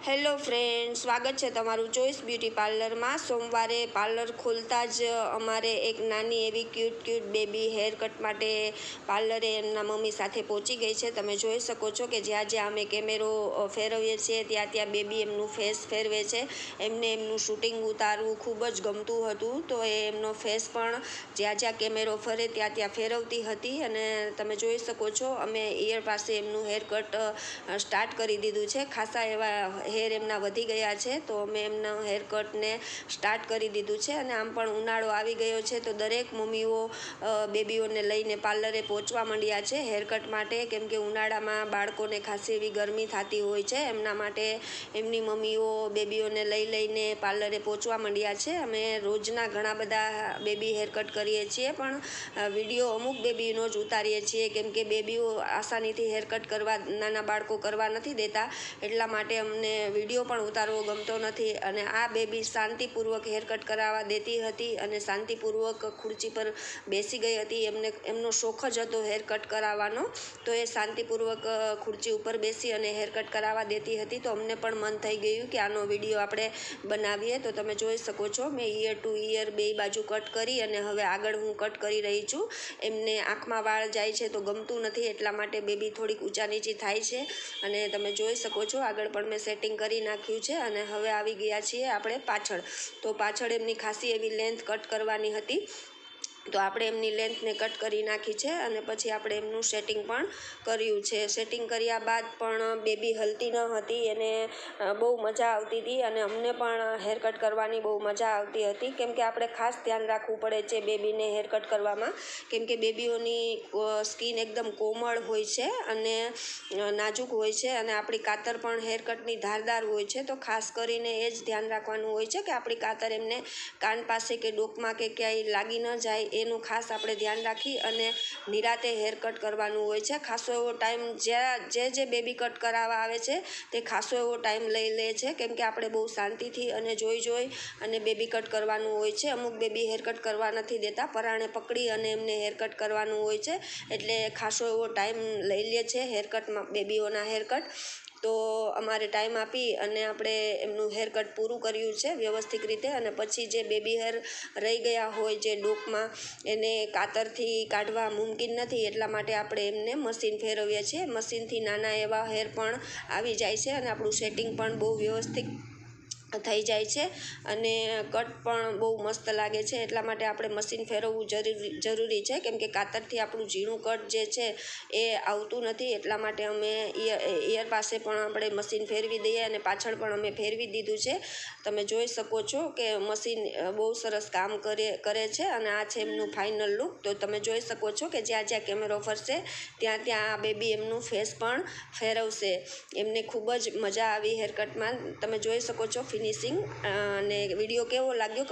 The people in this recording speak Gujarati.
હેલો ફ્રેન્ડ, સ્વાગત છે તમારું ચોઈસ બ્યુટી પાર્લરમાં। સોમવારે પાર્લર ખોલતા જ અમારે એક નાની એવી ક્યુટ બેબી હેર કટ માટે પાર્લરે એમના મમ્મી સાથે પહોંચી ગઈ છે। તમે જોઈ શકો છો કે જ્યાં જ્યાં અમે કેમેરો ફેરવીએ છીએ ત્યાં બેબી એમનું ફેસ ફેરવે છે। એમને એમનું શૂટિંગ ઉતારવું ખૂબ જ ગમતું હતું, તો એ એમનો ફેસ પણ જ્યાં કેમેરો ફરે ત્યાં ફેરવતી હતી। અને તમે જોઈ શકો છો અમે ઈયર પાસે એમનું હેર કટ સ્ટાર્ટ કરી દીધું છે। ખાસા એવા હેર એમના વધી ગયા છે, તો અમે એમના હેર કટને સ્ટાર્ટ કરી દીધું છે। અને આમ પણ ઉનાળો આવી ગયો છે, તો દરેક મમ્મીઓ બેબીઓને લઈને પાર્લરે પહોંચવા માંડ્યા છે હેર કટ માટે, કેમ કે ઉનાળામાં બાળકોને ખાસી એવી ગરમી થતી હોય છે। એમના માટે એમની મમ્મીઓ બેબીઓને લઈને પાર્લરે પહોંચવા માંડ્યા છે। અમે રોજના ઘણા બધા બેબી હેર કટ કરીએ છીએ, પણ વિડીયો અમુક બેબીનો જ ઉતારીએ છીએ, કેમ કે બેબીઓ આસાનીથી હેર કટ કરવા નાના બાળકો કરવા નથી દેતા, એટલા માટે અમને વિડીયો પણ ઉતારવો ગમતો નથી। અને આ બેબી શાંતિપૂર્વક હેર કટ કરાવવા દેતી હતી અને શાંતિપૂર્વક ખુરચી પર બેસી ગઈ હતી। એમનો શોખ જ હતો હેર કટ કરાવવાનો, તો એ શાંતિપૂર્વક ખુરચી ઉપર બેસી અને હેર કટ કરાવવા દેતી હતી। તો અમને પણ મન થઈ ગયું કે આનો વિડીયો આપણે બનાવીએ। તો તમે જોઈ શકો છો મેં ઈયર ટુ ઈયર બે બાજુ કટ કરી અને હવે આગળ હું કટ કરી રહી છું। એમને આંખમાં વાળ જાય છે તો ગમતું નથી, એટલા માટે બેબી થોડીક ઊંચા નીચી થાય છે। અને તમે જોઈ શકો છો આગળ પણ મેં સેટિંગ કરી નાખ્યું છે। અને હવે આવી ગયા છીએ આપણે પાછળ, તો પાછળ એમની ખાસી એવી લેન્થ કટ કરવાની હતી, તો આપણે એમની લેન્થને કટ કરી નાખી છે। અને પછી આપણે એમનું સેટિંગ પણ કર્યું છે। સેટિંગ કર્યા બાદ પણ બેબી હલતી ન હતી, એને બહુ મજા આવતી હતી અને અમને પણ હેર કટ કરવાની બહુ મજા આવતી હતી, કેમ કે આપણે ખાસ ધ્યાન રાખવું પડે છે બેબીને હેર કટ કરવામાં, કેમ કે બેબીઓની સ્કિન એકદમ કોમળ હોય છે અને નાજુક હોય છે, અને આપણી કાતર પણ હેર કટની ધારદાર હોય છે। તો ખાસ કરીને એ જ ધ્યાન રાખવાનું હોય છે કે આપણી કાતર એમને કાન પાસે કે ડોકમાં કે ક્યાંય લાગી ન જાય, એનું ખાસ આપણે ધ્યાન રાખી અને નિરાતે હેર કટ કરવાનું હોય છે। ખાસો એવો ટાઈમ જે બેબી કટ કરાવવા આવે છે તે ખાસો એવો ટાઈમ લઈ લે છે, કેમ કે આપણે બહુ શાંતિથી અને જોઈ અને બેબી કટ કરવાનું હોય છે। અમુક બેબી હેર કટ કરવા નથી દેતા, પરાણે પકડી અને એમને હેર કટ કરવાનું હોય છે, એટલે ખાસો એવો ટાઈમ લઈ લે છે હેર કટમાં બેબીઓના હેર કટ। તો અમારે ટાઈમ આપી અને આપણે એમનું હેર કટ પૂરું કર્યું છે વ્યવસ્થિત રીતે। અને પછી જે બેબી હેર રહી ગયા હોય જે ડોકમાં, એને કાતરથી કાઢવા મુમકિન નથી, એટલા માટે આપણે એમને મશીન ફેરવીએ છીએ। મશીનથી નાના એવા હેર પણ આવી જાય છે અને આપણું સેટિંગ પણ બહુ વ્યવસ્થિત થઈ જાય છે અને કટ પણ બહુ મસ્ત લાગે છે, એટલા માટે આપણે મશીન ફેરવવું જરૂરી છે, કેમ કે કાતરથી આપણું ઝીણું કટ જે છે એ આવતું નથી, એટલા માટે અમે ઈયર પાસે પણ આપણે મશીન ફેરવી દઈએ અને પાછળ પણ અમે ફેરવી દીધું છે। તમે જોઈ શકો છો કે મશીન બહુ સરસ કામ કરે છે અને આ છે એમનું ફાઇનલ લુક। તો તમે જોઈ શકો છો કે જ્યાં કેમેરો ફરશે ત્યાં આ બેબી એમનું ફેસ પણ ફેરવશે। એમને ખૂબ જ મજા આવી હેર કટમાં, તમે જોઈ શકો છો ફિનિશિંગ। અને વિડીયો કેવો લાગ્યો